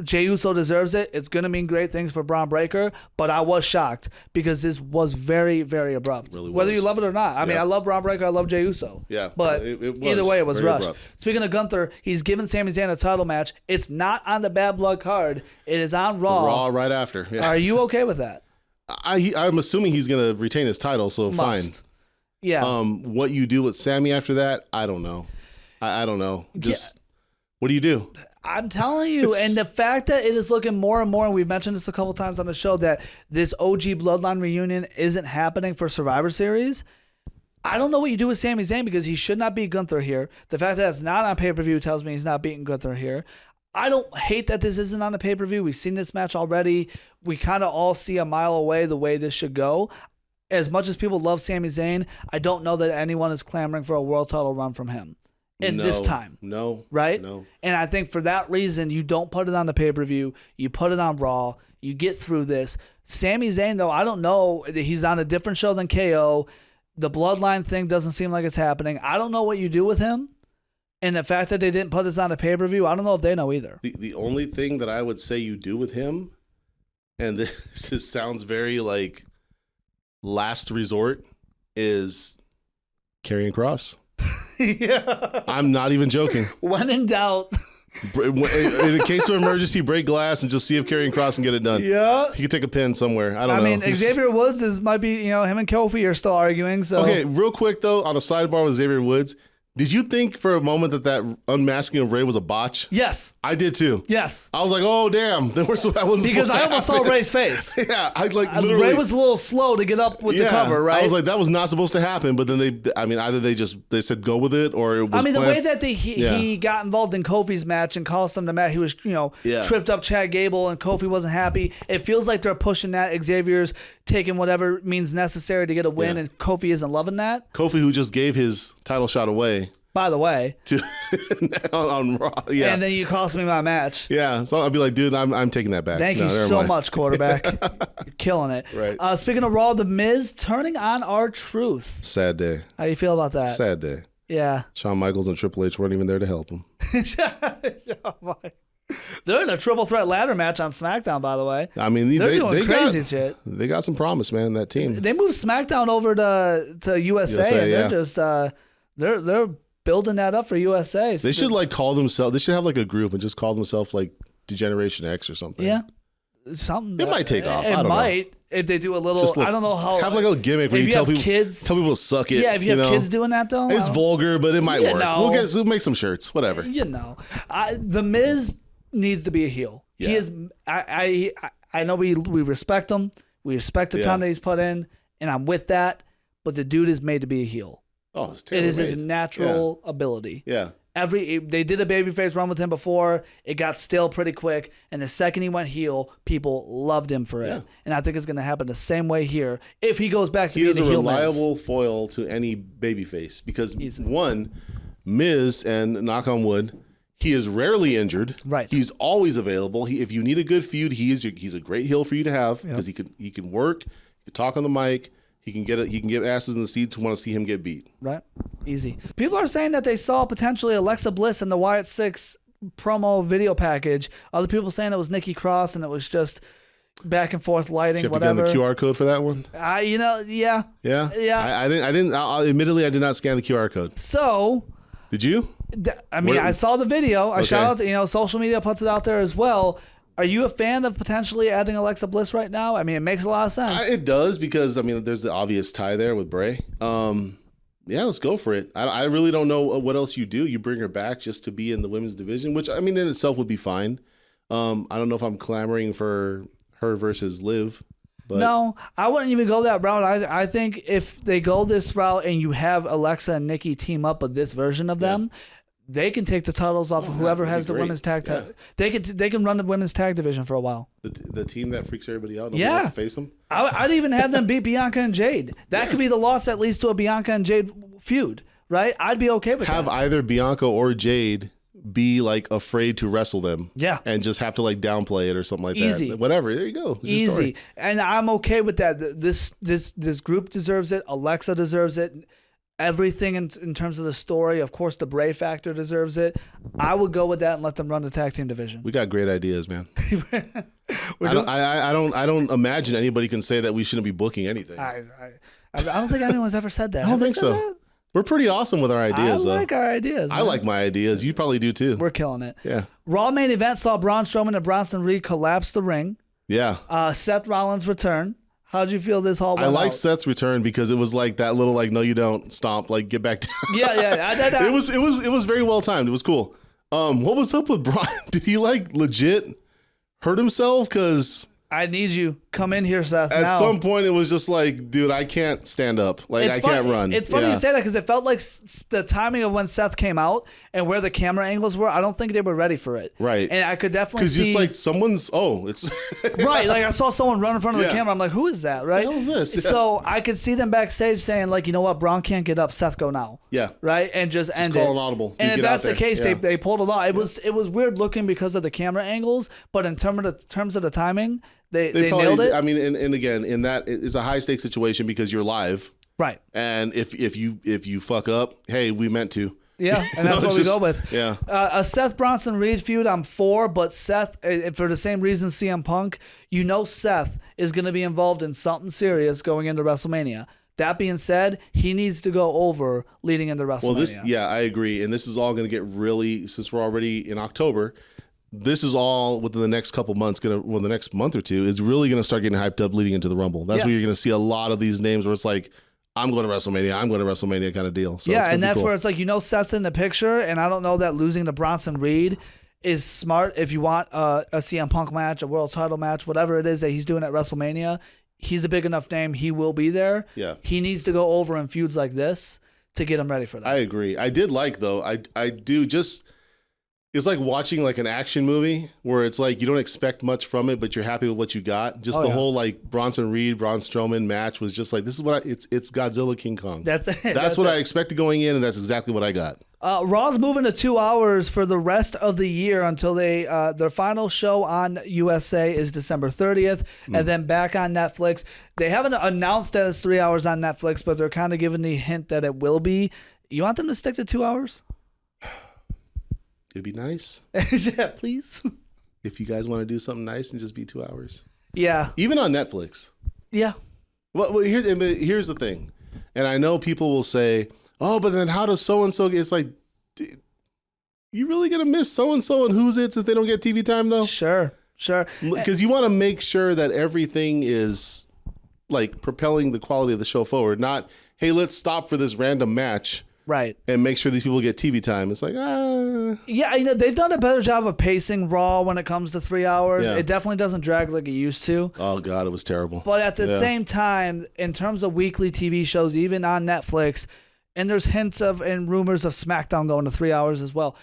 Jey Uso deserves it. It's going to mean great things for Bron Breakker, but I was shocked because this was very, very abrupt. Really Whether you love it or not. I mean, I love Bron Breakker. I love Jey Uso. Yeah. But either way, it was rushed. Abrupt. Speaking of Gunther, he's given Sami Zayn a title match. It's not on the Bad Blood card. It is on Raw. Raw right after. Yeah. Are you okay with that? I'm assuming he's going to retain his title, so fine. Yeah. What you do with Sami after that, I don't know. I don't know. Just what do you do? I'm telling you, and the fact that it is looking more and more, and we've mentioned this a couple times on the show, that this OG Bloodline reunion isn't happening for Survivor Series. I don't know what you do with Sami Zayn because he should not beat Gunther here. The fact that it's not on pay-per-view tells me he's not beating Gunther here. I don't hate that this isn't on the pay-per-view. We've seen this match already. We kind of all see a mile away the way this should go. As much as people love Sami Zayn, I don't know that anyone is clamoring for a world title run from him. This time. No. Right? No. And I think for that reason, you don't put it on the pay-per-view. You put it on Raw. You get through this. Sami Zayn, though, I don't know. He's on a different show than KO. The Bloodline thing doesn't seem like it's happening. I don't know what you do with him. And the fact that they didn't put this on a pay-per-view, I don't know if they know either. The only thing that I would say you do with him, and this just sounds very like last resort, is carrying cross. Yeah. I'm not even joking. When in doubt. In a case of emergency, break glass and just see if carrying cross and get it done. Yeah. He could take a pin somewhere. I don't know. I mean, Xavier Woods might be, him and Kofi are still arguing. So okay, real quick though, on a sidebar with Xavier Woods, did you think for a moment that unmasking of Ray was a botch? Yes. I did too. Yes. I was like, oh damn, because I almost saw Ray's face. Yeah, I like literally. Ray was a little slow to get up with the cover, right? I was like, that was not supposed to happen. But then either they said go with it, or it was. The way that he got involved in Kofi's match and caused him to match, he was tripped up Chad Gable and Kofi wasn't happy. It feels like they're pushing that. Xavier's taking whatever means necessary to get a win, and Kofi isn't loving that. Kofi, who just gave his title shot away. By the way, on Raw, yeah, and then you cost me my match. Yeah, so I'll be like, dude, I'm taking that back. Thank you so much, quarterback. You're killing it. Right. Speaking of Raw, The Miz turning on R-Truth. Sad day. How you feel about that? Sad day. Yeah. Shawn Michaels and Triple H weren't even there to help him. They're in a triple threat ladder match on SmackDown, by the way. I mean, they're doing crazy shit. They got some promise, man. That team. They moved SmackDown over to USA, and they're just they're building that up for USA. So they should call themselves. They should have a group and just call themselves Degeneration X or something. Yeah, something. It might take off. It might if they do a little. I don't know how. Have a little gimmick where you tell people to suck it. Yeah, if you have kids doing that though, it's vulgar, but it might work. We'll make some shirts, whatever. The Miz needs to be a heel. Yeah. He is. I know we respect him. We respect the time that he's put in, and I'm with that. But the dude is made to be a heel. Oh, it's it is his natural ability. Yeah. They did a babyface run with him before. It got stale pretty quick, and the second he went heel, people loved him for it. Yeah. And I think it's going to happen the same way here if he goes back to being a heel. He is a reliable foil to any babyface because one, Miz, and knock on wood, he is rarely injured. Right. He's always available. If you need a good feud, he's a great heel for you to have because he can work, he can talk on the mic. He can get asses in the seats who want to see him get beat. Right. Easy. People are saying that they saw potentially Alexa Bliss in the Wyatt 6 promo video package. Other people saying it was Nikki Cross and it was just back and forth lighting, you have whatever. To get the QR code for that one? Yeah. Yeah. I didn't. Admittedly, I did not scan the QR code. So. Did you? I saw the video. I shout out social media puts it out there as well. Are you a fan of potentially adding Alexa Bliss right now? I mean, it makes a lot of sense. It does because, there's the obvious tie there with Bray. Yeah, let's go for it. I really don't know what else you do. You bring her back just to be in the women's division, which, in itself would be fine. I don't know if I'm clamoring for her versus Liv. But no, I wouldn't even go that route. I think if they go this route and you have Alexa and Nikki team up with this version of them, they can take the titles off of whoever has the women's tag. They can run the women's tag division for a while. The team that freaks everybody out. Nobody wants to face them. I'd even have them beat Bianca and Jade. That could be the loss that leads to a Bianca and Jade feud, right? I'd be okay with that. Have either Bianca or Jade be afraid to wrestle them. Yeah. And just have to downplay it or something like Easy. that. Whatever. There you go. It's easy. And I'm okay with that. This group deserves it. Alexa deserves it. everything in terms of the story. Of course, the Bray factor deserves it. I would go with that and let them run the tag team division. We got great ideas, man. I don't imagine anybody can say that we shouldn't be booking anything. I don't think anyone's ever said that. I don't think so. That? We're pretty awesome with our ideas, I like our ideas, man. I like my ideas. You probably do, too. We're killing it. Yeah. Raw main event saw Braun Strowman and Bronson Reed collapse the ring. Yeah. Seth Rollins' return. How'd you feel this whole went I like out? Seth's return because it was like that little like no you don't stomp like get back down. Yeah. It was very well timed. It was cool. What was up with Brian? Did he like legit hurt himself? Because I need you. Come in here, Seth. At some point, it was just like, dude, I can't stand up. Like, I can't run. It's funny you say that because it felt like the timing of when Seth came out and where the camera angles were, I don't think they were ready for it. Right. And I could definitely see. Because just like someone's, it's. Right. Like I saw someone run in front of the camera. I'm like, who is that? Right. What the hell is this? Yeah. So I could see them backstage saying, like, you know what? Braun can't get up. Seth, go now. Yeah. Right. And just end call it. an audible. And if that's the case, they pulled it off. It was weird looking because of the camera angles, but in terms of the timing, They probably, nailed it. I mean, and again, in that it's a high stakes situation because you're live, right? And if you fuck up, hey, we meant to. Yeah, and that's what we go with. Yeah, a Seth Bronson Reed feud, I'm for, but Seth, for the same reason CM Punk, Seth is going to be involved in something serious going into WrestleMania. That being said, he needs to go over leading into WrestleMania. Well, I agree, and this is all going to get really, since we're already in October. This is all within the next couple months, the next month or two is really going to start getting hyped up leading into the Rumble. That's where you're going to see a lot of these names where it's like, I'm going to WrestleMania kind of deal. So yeah, and that's cool. Where it's like, Seth's in the picture, and I don't know that losing to Bronson Reed is smart if you want a CM Punk match, a world title match, whatever it is that he's doing at WrestleMania. He's a big enough name. He will be there. Yeah. He needs to go over in feuds like this to get him ready for that. I agree. I did like, though, I do just... It's like watching like an action movie where it's like you don't expect much from it, but you're happy with what you got. Just whole like Bronson Reed, Braun Strowman match was just like, this is what it's Godzilla King Kong. That's it. That's what I expected going in, and that's exactly what I got. Raw's moving to 2 hours for the rest of the year until their final show on USA is December 30th, and then back on Netflix. They haven't announced that it's 3 hours on Netflix, but they're kind of giving the hint that it will be. You want them to stick to 2 hours? It'd be nice. Yeah, please. If you guys want to do something nice and just be 2 hours. Yeah. Even on Netflix. Yeah. Well, here's the thing. And I know people will say, oh, but then how does so-and-so get... It's like, dude, you really going to miss so-and-so and who's it if they don't get TV time, though? Sure. Because you want to make sure that everything is like propelling the quality of the show forward. Not, hey, let's stop for this random match. Right. And make sure these people get TV time. It's like, Yeah, they've done a better job of pacing Raw when it comes to 3 hours. Yeah. It definitely doesn't drag like it used to. Oh, God, it was terrible. But at the same time, in terms of weekly TV shows, even on Netflix, and there's hints of and rumors of SmackDown going to 3 hours as well,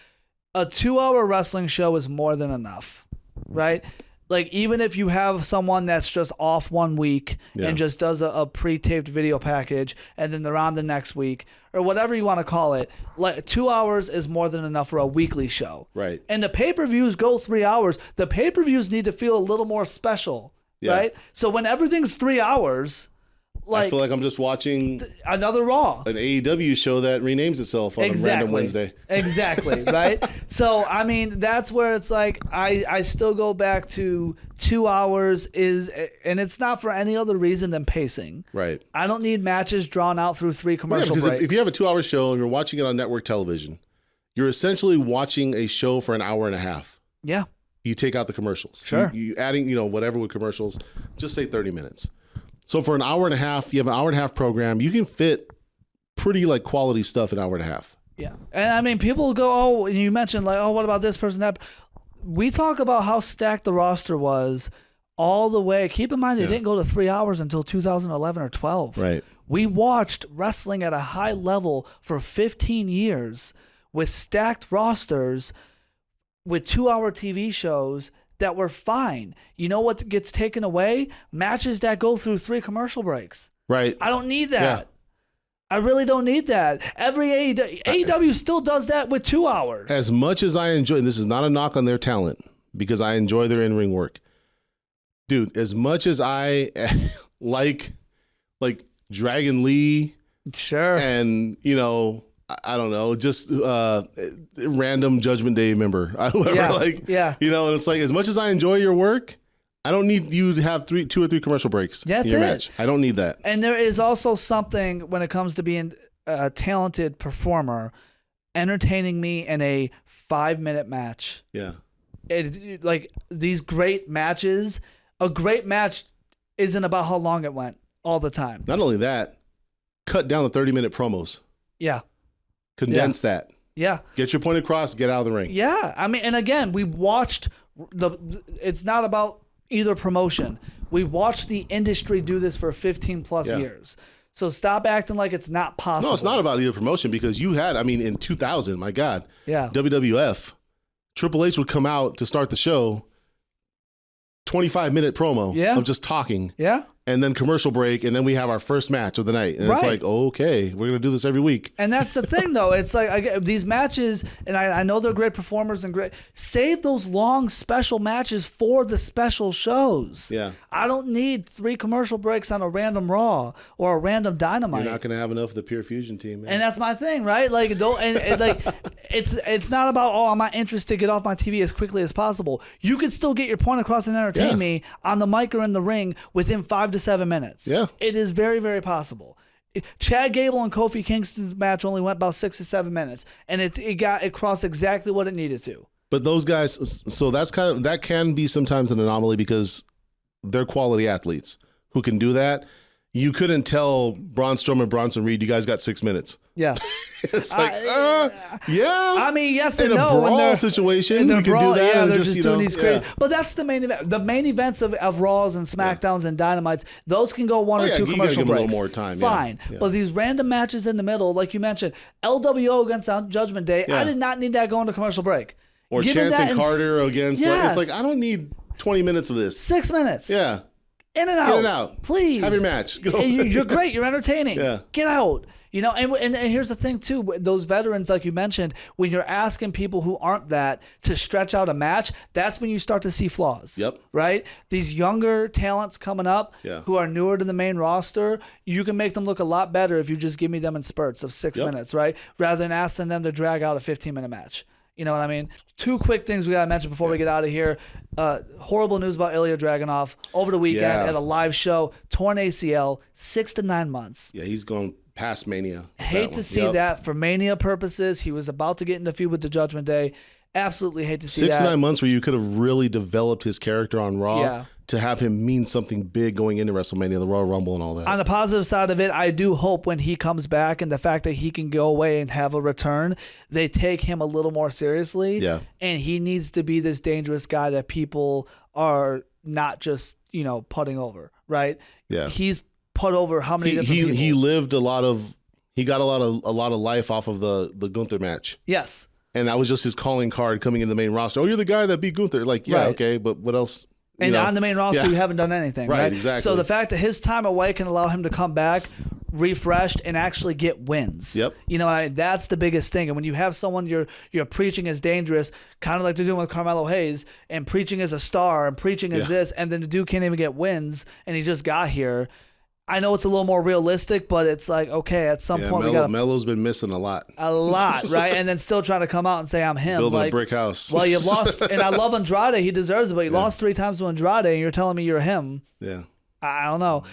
a 2 hour wrestling show is more than enough, right? Like, even if you have someone that's just off 1 week and just does a pre-taped video package and then they're on the next week or whatever you want to call it, like 2 hours is more than enough for a weekly show. Right. And the pay-per-views go 3 hours. The pay-per-views need to feel a little more special, right? So when everything's 3 hours... I feel like I'm just watching another Raw, an AEW show that renames itself on a random Wednesday. Exactly, right? So, I mean, that's where it's like I still go back to 2 hours and it's not for any other reason than pacing. Right. I don't need matches drawn out through 3 commercial breaks. If you have a 2 hour show and you're watching it on network television, you're essentially watching a show for an hour and a half. Yeah. You take out the commercials. Sure. You adding, whatever with commercials, just say 30 minutes. So for an hour and a half, you have an hour and a half program. You can fit pretty like quality stuff in an hour and a half. Yeah. And I mean, people go, and you mentioned like, what about this person, that? We talk about how stacked the roster was all the way. Keep in mind, they didn't go to 3 hours until 2011 or 12. Right. We watched wrestling at a high level for 15 years with stacked rosters with 2 hour TV shows that were fine. You know what gets taken away? Matches that go through 3 commercial breaks. Right. I don't need that. Yeah. I really don't need that. Every AEW still does that with 2 hours. As much as I enjoy, and this is not a knock on their talent, because I enjoy their in-ring work. Dude, as much as I like Dragon Lee, Sure. And, I don't know, just random Judgment Day member. And it's like, as much as I enjoy your work, I don't need you to have 2 or 3 commercial breaks in your match. I don't need that. And there is also something when it comes to being a talented performer, entertaining me in a 5-minute match. Yeah. Like these great matches, a great match isn't about how long it went all the time. Not only that, cut down the 30-minute promos. Yeah. Condense that. Yeah. Get your point across, get out of the ring. Yeah. I mean, and again, we watched it's not about either promotion. We watched the industry do this for 15 plus years. So stop acting like it's not possible. No, it's not about either promotion because you had, in 2000, my God, WWF, Triple H would come out to start the show, 25-minute promo of just talking. Yeah. And then commercial break, and then we have our first match of the night. And it's like, okay, we're going to do this every week. And that's the thing, though. It's like these matches, and I know they're great performers and great. Save those long special matches for the special shows. Yeah. I don't need 3 commercial breaks on a random Raw or a random Dynamite. You're not going to have enough of the Pure Fusion team, man. And that's my thing, right? Like, it's not about, I'm not interested to get off my TV as quickly as possible. You can still get your point across and entertain me on the mic or in the ring within 5 to 7 minutes. Yeah. It is very, very possible. Chad Gable and Kofi Kingston's match only went about 6 to 7 minutes, and it crossed exactly what it needed to. But those guys, so that can be sometimes an anomaly because they're quality athletes who can do that. You couldn't tell Braun Strowman, Bronson Reed, you guys got 6 minutes. Yeah. It's like, yeah. I mean, yes and no. In a brawl situation, we can do that. Yeah, they're just doing these crazy. But that's the main event. The main events of Raws and SmackDowns and Dynamites, those can go 1 or 2 commercial breaks. Give them a little more time. Fine. Yeah. But these random matches in the middle, like you mentioned, LWO against Judgment Day, I did not need that going to commercial break. Or Chance and Carter against, it's like, I don't need 20 minutes of this. 6 minutes. Yeah. In and out. In and out. Please. Have your match. You're great. You're entertaining. Yeah. Get out. And here's the thing, too. Those veterans, like you mentioned, when you're asking people who aren't that to stretch out a match, that's when you start to see flaws. Yep. Right? These younger talents coming up who are newer to the main roster, you can make them look a lot better if you just give me them in spurts of 6 minutes, right? Rather than asking them to drag out a 15-minute match. You know what I mean? 2 quick things we got to mention before we get out of here. Horrible news about Ilja Dragunov over the weekend at a live show. Torn ACL, 6 to 9 months. Yeah, he's going past Mania. Hate to see that for Mania purposes. He was about to get into a feud with the Judgment Day. Absolutely hate to see 6 to 9 months where you could have really developed his character on Raw to have him mean something big going into WrestleMania, the Royal Rumble and all that. On the positive side of it, I do hope when he comes back and the fact that he can go away and have a return, they take him a little more seriously. Yeah. And he needs to be this dangerous guy that people are not just, putting over, right? Yeah. He's put over how many different people? He lived he got a lot of life off of the Gunther match. Yes. And that was just his calling card coming in the main roster. Oh, you're the guy that beat Gunther. Like, okay, but what else? And on the main roster, you haven't done anything, right? Exactly. So the fact that his time away can allow him to come back refreshed and actually get wins. Yep. That's the biggest thing. And when you have someone you're preaching as dangerous, kind of like they're doing with Carmelo Hayes, and preaching as a star and preaching as this, and then the dude can't even get wins, and he just got here. I know it's a little more realistic, but it's like, okay, at some point we got Melo's been missing a lot. Right? And then still trying to come out and say I'm him. Building a brick house. Well, you've lost, and I love Andrade. He deserves it, but you lost 3 times to Andrade, and you're telling me you're him. Yeah. I don't know.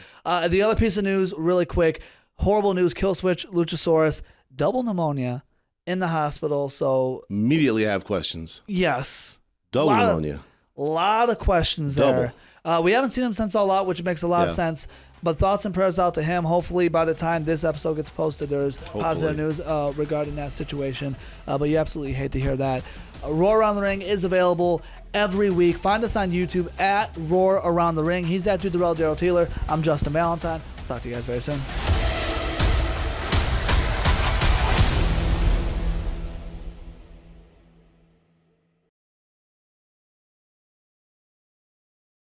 The other piece of news, really quick, horrible news, Killswitch, Luchasaurus, double pneumonia in the hospital. So immediately have questions. Yes. Double pneumonia. A lot of questions there. We haven't seen him since All Out, which makes a lot of sense. But thoughts and prayers out to him. Hopefully, by the time this episode gets posted, there's positive news regarding that situation. But you absolutely hate to hear that. Roar Around the Ring is available every week. Find us on YouTube at Roar Around the Ring. He's at Dude the Real Daryl Taylor. I'm Justin Valentine. Talk to you guys very soon.